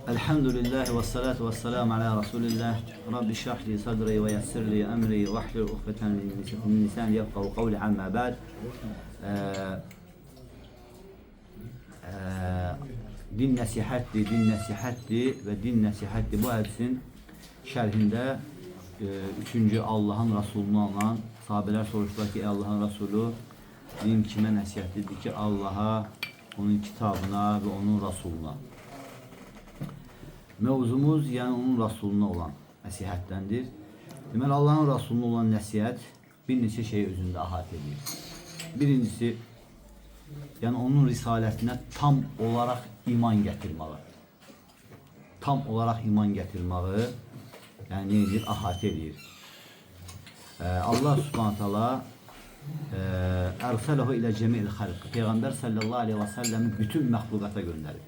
Elhamdülillah ve salatu ve selamu ala Resulillah. Rabbi şrah li sadri ve yessir li emri ve ahlul ukdeten min lisani yefkahu kavli amma ba'd. Din nasihatli ve din nasihatli bu hadisin şerhinde 3. Allah'ın Resulü'nü alan sahabeler soruştular ki Allah'ın Resulü din kime nasihatlidir ki Allah'a, onun kitabına ve onun Resulüne. Mevzumuz yani onun Resulüne olan nəsihətdəndir. Deməli Allah'ın Resulüne olan nəsihət bir neçə şey özündə əhatə edir. Birincisi, yani onun risalətinə tam olarak iman gətirməyi. Tam olarak iman gətirməyi yani nedir? Əhatə edir. Allah Subhanahu taala ərsələhu ilə cəmi'il xalq. Peyğəmbər sallallahu aleyhi və səlləmi bütün məxluqata göndərir.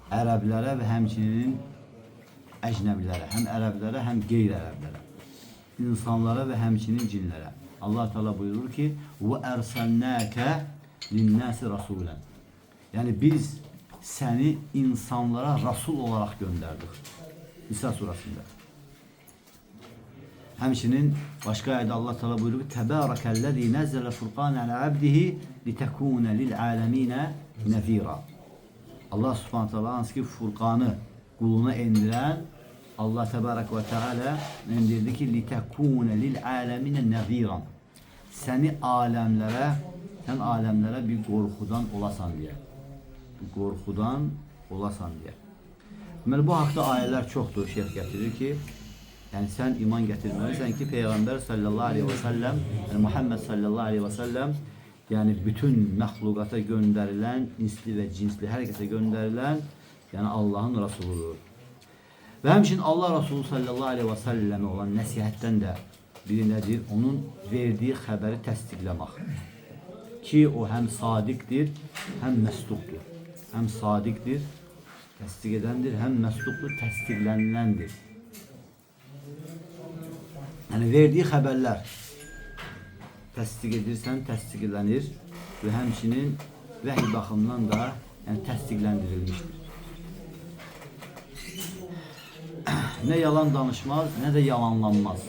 Ərəblərə və həmçinin əcnəbilərə, həm ərəblərə, həm qeyri-ərəblərə, insanlara və həmçinin cinlərə. Allah Teala buyurur ki: "Və ərsəlnəkə linnəsi rasulən." Yəni biz səni insanlara rasul olarak gönderdik. Nisa surasında. Həmçinin başqa ayədə Allah Teala buyurur ki: "Təbərəkəllezî nəzzələ furqan alə abdihi litekûne lil'aləminə nezîrâ." Allah Subhanahu Teala hansı ki Furkan'ı kuluna indiren Allah Tebarek ve Teala indirdi ki litekûne lil'alemine nezîran. Sen alemlere bir korkudan olasan diye. Bir korkudan olasan diye. Deməli bu haqda ayələr çoxdur. Şeyh getirir ki yani sen iman getirmelisən ki Peygamber sallallahu aleyhi ve sellem yani Muhammed sallallahu aleyhi ve sellem yani bütün məxluqata gönderilen, insli ve cinsli herkese gönderilen yani Allah'ın Resuludur. Ve həmçinin Allah Resulü sallallahu aleyhi ve selleme olan nəsihətdən de biri nedir? Onun verdiği xəbəri təsdiqləmək. Ki o hem sadiqdir, hem məsduqdur. Hem sadiqdir, təsdiq edəndir, hem məsduqdur, təsdiqləniləndir. Yani verdiği xəbərlər təsdiq edirsən, təsdiqlənir və həmçinin vəhiy baxımından da yəni təsdiqləndirilmişdir. Ne yalan danışmaz, ne de yalanlanmaz.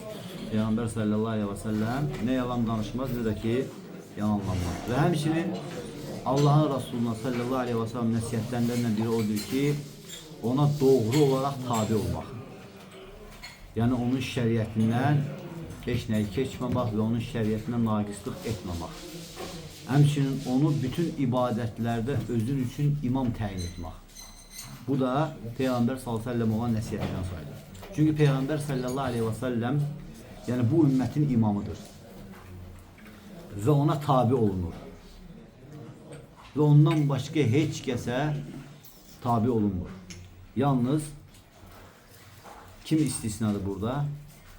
Peygamber sallallahu aleyhi ve sellem ne yalan danışmaz, ne de ki yalanlanmaz. Ve həmçinin Allah'ın Resulüne sallallahu aleyhi ve sellem nəsihətlərindən biri odur ki, ona doğru olarak tabi olmaq. Yani onun şəriətindən heç nəyi keçməmək və onun şəriətinə naqislıq etməmək. Həmçinin onu bütün ibadətlərdə özün üçün imam təyin etmək. Bu da Peygamber sallallahu aleyhi ve sellem olan nəsihətindən sayılır. Çünkü Peygamber sallallahu aleyhi ve sellem yani bu ümmetin imamıdır. Ve ona tabi olunur. Ve ondan başka hiç kəsə tabi olunmur. Yalnız kim istisnadır burada?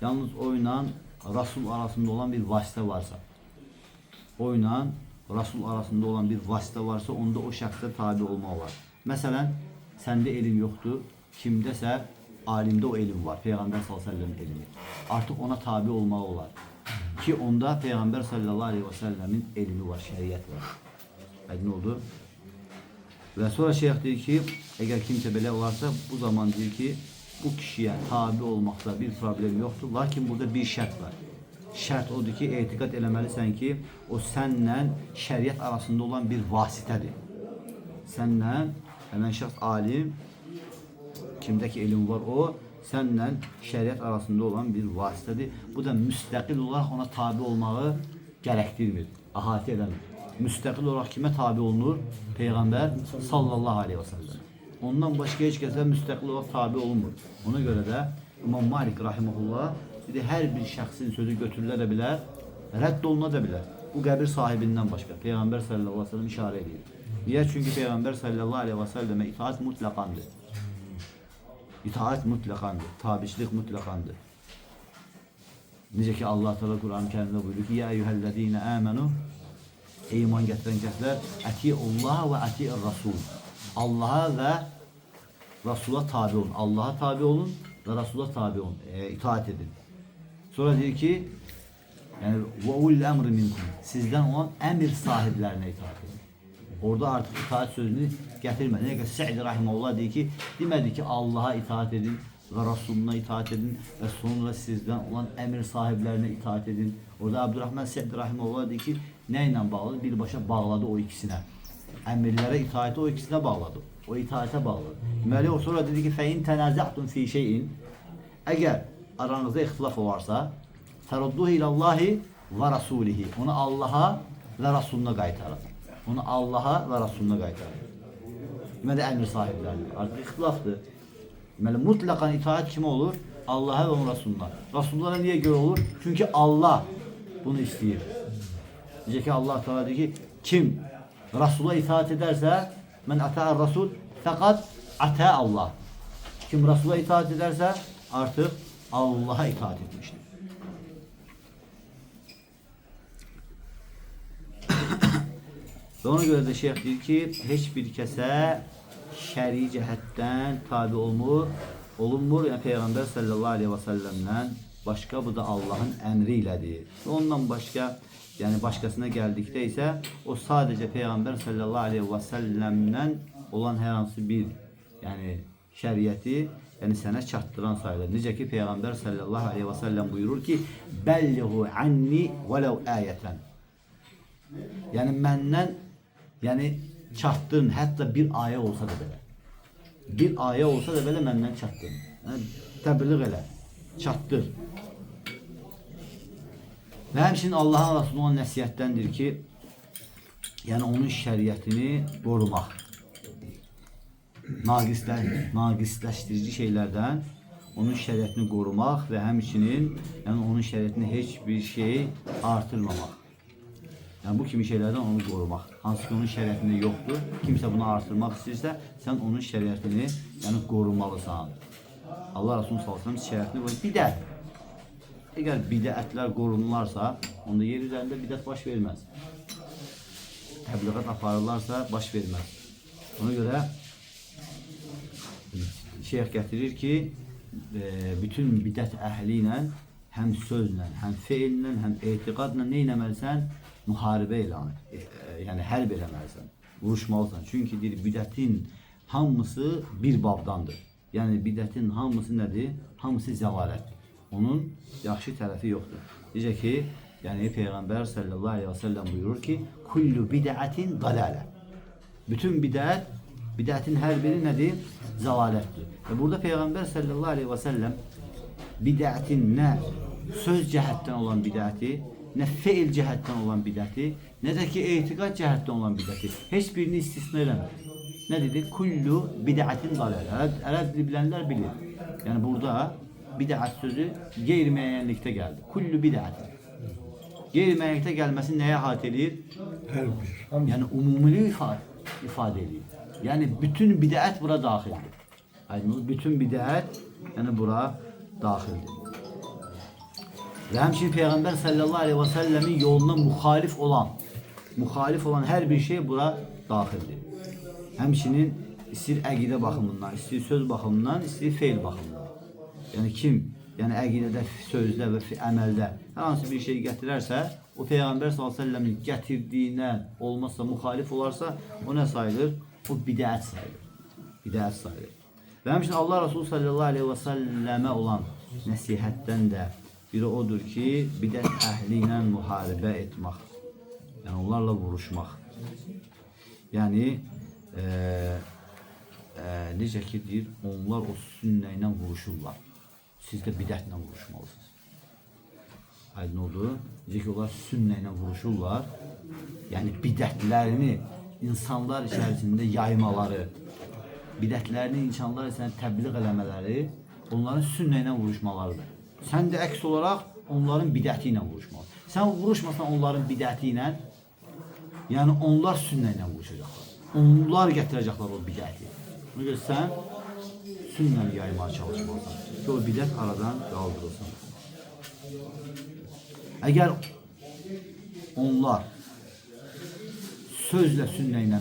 Yalnız oyla Resul arasında olan bir vasıta varsa. Oyla Resul arasında olan bir vasıta varsa onda o şəxsə tabi olma var. Mesela sende elin yoktu. Kimdəsə alimde o elim var. Peygamber sallallahu aleyhi ve sellem'in elimi. Artık ona tabi olmalı olar. Ki onda Peygamber sallallahu aleyhi ve sellem'in elimi var. Şeriat var. Ne oldu? Ve sonra şeyh diyor ki eğer kimse belə varsa bu zaman diyor ki bu kişiye tabi olmakta bir problem yoktur. Lakin burada bir şart var. Şart odur ki etiqad eləməlisən ki o sənlə şəriət arasında olan bir vasitədir. Sənlə hemen şəxs alim kimdeki elim var o sənlə şəriət arasında olan bir vasitədir. Bu da müstəqil olarak ona tabi olmağı gərəkdirmir. Əhatə edəmir. Müstəqil olarak kime tabi olunur? Peygamber sallallahu aleyhi ve sellem. Ondan başka hiç kəsə müstəqil olarak tabi olunmur. Ona göre de İmam Malik rahimehullah dedi her bir şəxsin sözü götürülə də bilər, rədd oluna da bilər. Bu qəbir sahibindən başka. Peygamber sallallahu aleyhi ve sellem işarə edir. Niye? Çünkü Peygamber sallallahu aleyhi ve selleme itaat mutlakandır. İtaat mutlakandır. Tabiçlik mutlakandır. Necə ki Allah Teala Kur'an-ı Kerim'de buyuruyor ki: "Ya eyyuhellezine amenu" Ey iman getiren kəslər, "Ati'ullaha ve ati'ir Rasul." Allah'a ve Resul'a tabi olun. Allah'a tabi olun ve Resul'a tabi olun. İtaat edin. Sonra diyor ki yani ve ulul emri minkum. Sizden olan emir sahiplerine itaat edin. Orada artık itaat sözünü getirmedi. Ne kadar Sa'd rahimehullah deyir ki, demədi ki Allah'a itaat edin ve Resuluna itaat edin ve sonra sizden olan emir sahiplerine itaat edin. Orada Abdurrahman Sa'd rahimehullah deyir ki, neyle bağladı? Birbaşa bağladı o ikisine. Emirlere itaati o ikisine bağladı. O itaate bağladı. Deməli o sonra dedi ki, فَاِنْ تَنَازَعْتُمْ ف۪ي şeyin. Eğer aranızda ihtilaf varsa, فَرُدُّهِ اِلَى اللّٰهِ وَرَسُولِهِ. Onu Allah'a ve Resulüne qaytarın. Onu Allah'a ve Resulüne qaytarın. Deməli emir sahiplerine. Artık ihtilaftır. Deməli mutlaqan itaat kime olur? Allah'a ve onun Resulüne. Resulullah niye göre olur? Çünkü Allah bunu istiyor. Diyecek ki Allah Teala diyor ki kim Resul'a itaat ederse men ata'ar Resul fakat ata Allah. Kim Resul'a itaat ederse artık Allah'a itaat etmiştir. Ve ona göre de şeyh diyor ki hiçbir kese şer'i cəhətdən tabi olunmur. Yani Peygamber sallallahu aleyhi ve sellem'den başka, bu da Allah'ın emriyledir. Ondan başka, yani başkasına geldikte ise o sadece Peygamber sallallahu aleyhi ve sellem'den olan her hansı bir yani şeriatı yani sana çattıran sayılır. Necə ki Peygamber sallallahu aleyhi ve sellem buyurur ki bellihu anni velev ayeten. Yani menden yani çatdırın, hatta bir ayə olsa da belə. Bir ayə olsa da belə məndən çatdırın. Yəni təbliğ elə, çatdır. Və həmçinin Allah'ın Resulü olan nəsihətdəndir ki, yəni onun şəriətini qorumaq. Naqisləşdirici şeylərdən onun şəriətini qorumaq və həmçinin yəni onun şəriətini heç bir şey artırmamaq. Yani bu kimi şeylerden onu korumak. Hansı ki onun şeriatında yoktur. Kimse bunu artırmak isterse sen onun şeriatını yani korumalısan. Allah Resulü sallallahu aleyhi ve sellem şeriatını koruyor. Bidət. Eğer bidətlər korunurlarsa onda yer üzerinde bidət baş vermez. Təbliğat aparırlarsa baş vermez. Ona göre şeyh getirir ki bütün bidət əhliyle hem sözle, hem fiille, hem etiqadla ne eləməlisən? Müharibə elan, yani hərb eləməlisən, vuruşmalısan. Çünkü bidətin hamısı bir babdandır. Yani bidətin hamısı nədir? Hamısı zəlalətdir. Onun yaxşı tərəfi yoxdur. Necə ki, yani Peygamber sallallahu aleyhi ve sellem buyurur ki, kullu bid'atin dalalə. Bütün bid'atin her biri nədir? Zəlalətdir. Ve burada Peygamber sallallahu aleyhi ve sellem bid'atin ne söz cəhətdən olan bid'ati, ne feil cəhətdən olan bid'ati, ne de ki etiqad cəhətdən olan bid'ati. Heç birini istisna eləmir. Ne dedi? Kullu bid'atin dalalə. Ərəb dili bilənlər bilir. Yani burada bid'at sözü qeyri-müəyyənlikdə gəldi. Kullu bid'atin. Qeyri-müəyyənlikdə gəlməsi nəyə əhatə edir? Hər bir. Yani umumiliği ifade ediyor. Yani bütün bid'at bura daxildir. Yani bütün bid'at yani bura daxildir. Ve hemşin Peygamber sallallahu aleyhi ve sellemin yoluna muhalif olan her bir şey bura daxildir. Hemşinin istir əqidə baxımından, istir söz baxımından, istir feil baxımından. Yani kim yani əqidədə, sözdə və əməldə hər hansı bir şey gətirərsə, o Peygamber sallallahu aleyhi ve sellemin gətirdiyinə olmazsa, muhalif olarsa, o ne sayılır? O bid'at sayılır. Bid'at sayılır. Ve hemşin Allah Resulü sallallahu aleyhi ve selleme olan nəsihətdən də biri odur ki, bidət əhli ilə müharibə etmək. Yəni onlarla vuruşmaq. Yəni necə ki deyir, onlar o sünnə ilə vuruşurlar. Siz də bidətlə vuruşmalısınız. Aydın oldu. Necə ki onlar sünnə ilə vuruşurlar. Yəni bidətlərini insanlar içərisində yaymaları, bidətlərini insanlar içərisində təbliğ eləmələri onların sünnə ilə vuruşmalarıdır. Sen de əks olarak onların bidəti ilə vuruşmalı. Sen vuruşmasan onların bidəti ilə, yani onlar sünnə ilə vuruşacaqlar. Onlar gətirəcəklər o bidəti. Ona görə sən sünnəni yaymağa çalışmalısan ki o bidət aradan qaldırılsın. Əgər onlar sözlə sünnə ilə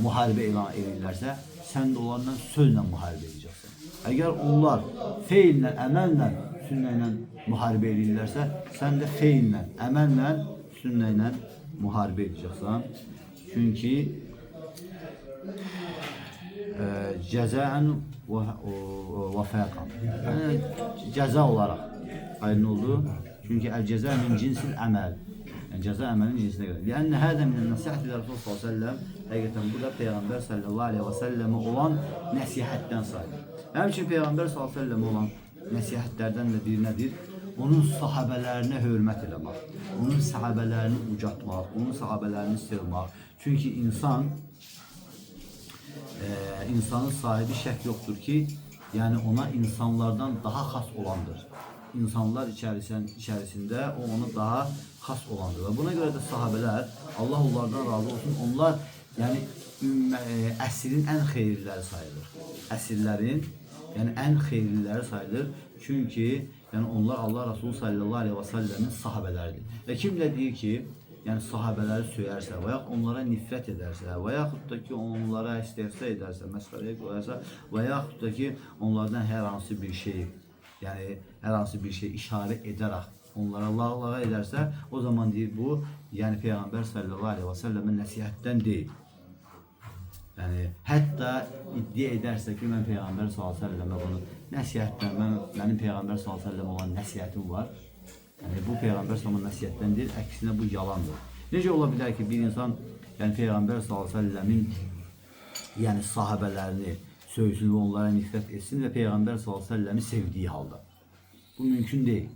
müharibə elan edirlərsə, sən də onlarla sözlə müharibə edəcəksən. Əgər onlar feillə, əməllə sünnə ilə müharibə edirlərsə, sən də feillə, əməllə, sünnə ilə müharibə edəcəksən. Çünki cəzaən və fəqan. Yəni cəza olaraq aydın oldu. Çünki əl-cəza min cinsil əməl. Yəni cəza əməlin cinsinə görə. Yəni hədə min nəsihəti Rasul sallallahu əleyhi və səlləm, həqiqətən bu da Peyğəmbər sallallahu əleyhi və səlləmə olan nəsihətdən sayılır. Həmçinin Peyğəmbər sallallahu əleyhi və səlləmə olan nəsihətlərdən də biri nədir? Onun sahabələrinə hörmət eləmək, onun sahabələrini ucatmaq, onun sahabələrini sevmək. Çünki insanın sahibi şək yoxdur ki, yəni ona insanlardan daha xas olandır. İnsanlar içərisində o ona daha xas olandır. Və buna görə də sahabələr, Allah onlardan razı olsun, onlar yəni əsrin ən xeyirliləri sayılır. Əsrlərin yəni ən xeyirliləri sayılır. Çünki yəni onlar Allah Resulü sallallahu aleyhi və səlləmin sahabələridir. Və kim də deyir ki, yəni sahabələri söyərsə və yaxud onlara nifrət edərsə və yaxud da ki, onlara istehza edərsə, məsxərəyə qoyarsa və yaxud da ki, onlardan hər hansı bir şey, yəni hər hansı bir şey işarə edərək onlara lağlağa edərsə, o zaman deyir bu, yəni Peyğəmbər sallallahu aleyhi və səlləmin nəsihətdən deyil. Yəni hətta iddia edərsə ki, mən Peyğəmbər sallallahu əleyhi və səlləmə bunu nəsihətdən, mənim Peyğəmbər sallallahu əleyhi və səlləm olan nəsihətim var. Yəni bu Peyğəmbər sallallahu nəsihətdən deyil, əksinə bu yalandır. Necə ola bilər ki, bir insan yəni Peyğəmbər sallallahu əleyhi və səlləmin yəni sahabələrini söysün və onlara nifrət etsin və Peyğəmbər sallallahu əleyhi və səlləmi sevdiyi halda? Bu mümkün deyil.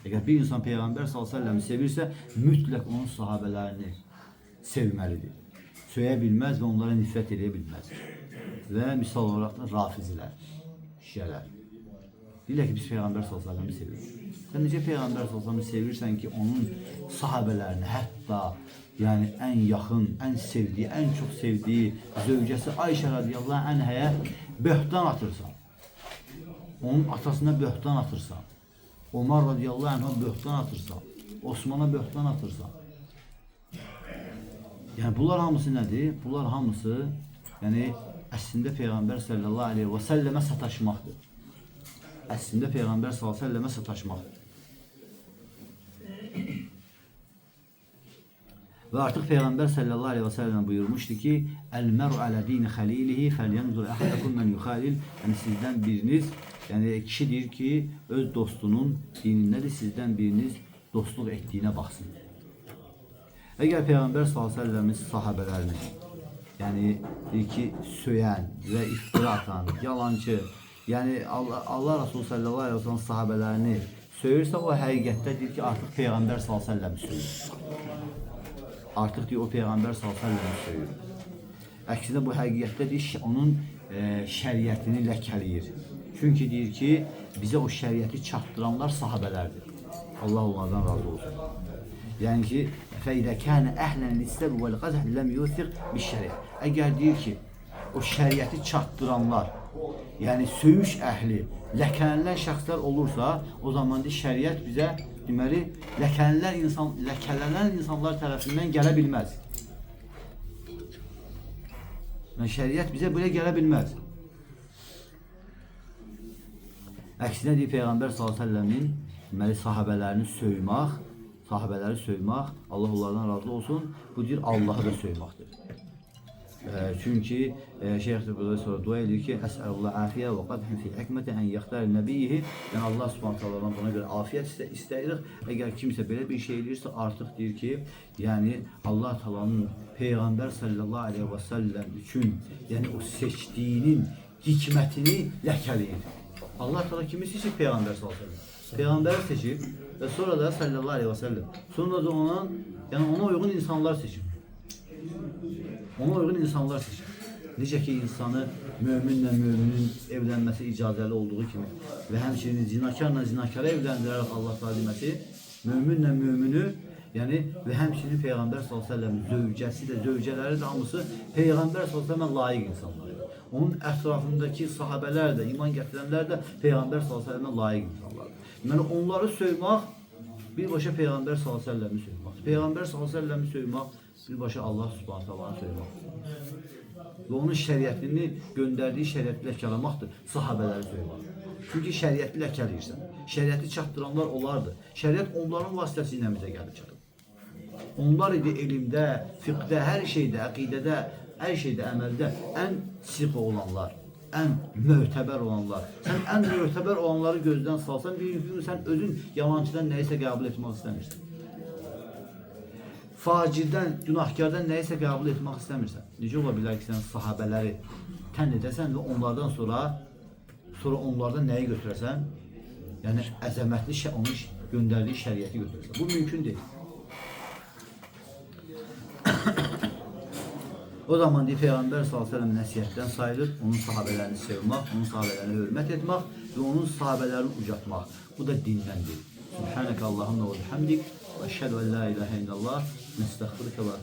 Əgər bir insan Peyğəmbər sallallahu əleyhi və səlləmi sevirsə, mütləq onun sahabələrini sevməlidir. Söyə bilməz və onlara nifrət edə bilməz. Və misal olaraq da rafizilər, şiələr. Deyirlər ki, biz Peyğəmbər sallallahu əleyhi və səlləmi sevirik. Sən necə Peyğəmbər sallallahu əleyhi və səlləm sevirsən ki, onun sahabələrini, hətta yəni ən yaxın, ən sevdiyi, ən çox sevdiyi zövcəsi Ayşə radiyallahu anhaya böhtan atırsan. Onun atasına böhtan atırsan. Ömər radiyallahu anh'a böhtan atırsan. Osman'a böhtan atırsan. Yəni bunlar hamısı nədir? Bunlar hamısı yəni əslində Peyğəmbər sallallahu aleyhi və səlləmə sataşmaqdır. Əslində Peyğəmbər sallallahu aleyhi və səlləmə sataşmaqdır. Və artıq Peyğəmbər sallallahu aleyhi və səlləm buyurmuşdu ki, "Əl-məru alə dini xəlilihi fəlyanzur əhadakum men yuxalil." Yəni sizdən biriniz, yəni kişi deyir ki, öz dostunun dinindədir, sizdən biriniz dostluq etdiyinə baxsın. Əgər Peyğəmbər sallallahu aleyhi və səlləmin sahabələrini, yəni deyir ki, söyən və iftira atan, yalancı, yəni Allah Resulü sallallahu aleyhi və səlləm sahabələrini söyürsə, o həqiqətdə deyir ki, artıq Peyğəmbər sallallahu aleyhi və səlləm söyür. Artıq deyir, o Peyğəmbər sallallahu aleyhi və səlləm söyür. Əksinə bu həqiqətdə deyir, onun şəriətini ləkələyir. Çünki deyir ki, bizə o şəriəti çatdıranlar sahabələrdir. Allah onlardan razı olsun. Yəni ki, فَإِذَا كَانَ أَهْلًا لِلسَّبِ وَالْغَزَحِ لَمْ يُوثِقْ بِالشَّرِعِ. Əgər deyir ki, o şəriəti çatdıranlar, yəni söyüş əhli, ləkələnlər şəxslər olursa, o zaman deyir, şəriət bizə deməli, ləkələnən insanlar tərəfindən gələ bilməz. Yəni, şəriət bizə belə gələ bilməz. Əksinə deyir, Peyğəmbər s.ə.v-in deməli, sahabələri söymək, Allah onlardan razı olsun, bu deyir, Allahı da söyməkdir. Çünki Şeyx burada sonra dua edir ki, Əsəlullah afiyyə və qadhin fi hikməti ən yaxtar nəbiyyihi. Yəni Allah subhanətələrdən buna görə afiyət istəyirik. Əgər kimsə belə bir şey edirsə, artıq deyir ki, yəni Allah talanın Peyğəmbər sallallahu aleyhi və səlləm üçün, yəni o seçdiyinin hikmətini ləkələyir. Allah Teala kimi seçib? Peyğəmbər sallallahu aleyhi və səlləm. Peyğəmbəri seçib və sonra da sallallahu aleyhi və səlləm. Sonra da ona uyğun insanlar seçib. Ona uyğun insanlar seçib. Necə ki, insanı möminlə müminin evlənməsi icazəli olduğu kimi və həmçinin zinakarla zinakara evləndirərək Allah Teala deməsi, möminlə mümini, yəni və həmçinin Peyğəmbər s.ə.v zövcəsi də, zövcələri də hamısı Peyğəmbər s.ə.və layiq insanlardır. Onun ətrafındakı sahabələr də, iman gətirənlər də Peyğəmbər s.ə.və layiq insanlardır. Yəni onları söymək, birbaşa Peyğəmbər s.ə.v-i söymək. Peyğəmbər s.ə.v-i söymək, birbaşa Allah subhanətəlanı söymək. Və onun şəriətini, göndərdiyi şəriəti ləkələməkdir, sahabələri söymək. Çünki şəriəti ləkələyirsən. Şəriəti çatdıranlar onlardır. Şəriət onların vasitəsilə bizə gəlib çatıb. Onlar idi elmdə, fiqdə, hər şeydə, əqidədə Hər şeydə, əməldə ən siq olanlar, ən mötəbər olanlar. Sən ən mötəbər olanları gözdən salsan, bir gün sən özün yalancıdan nəyisə qəbul etmək istəmirsən. Facirdən, günahkardan nəyisə qəbul etmək istəmirsən. Necə ola bilər ki, sən sahabələri tən edəsən və onlardan sonra onlardan nəyi götürəsən? Yəni əzəmətli onun göndərdiyi şəriəti götürəsən. Bu mümkün deyil. O zaman deyir, Peyğəmbər s.ə.v nəsihətdən sayılır, onun sahabələrini sevmək, onun sahabələrini hörmət etmək və onun sahabələrini ucatmaq. Bu da dindəndir. Subhanəkə Allahumma və bihamdik və əşhədu en la ilahə illallah, nəstəğfiruke və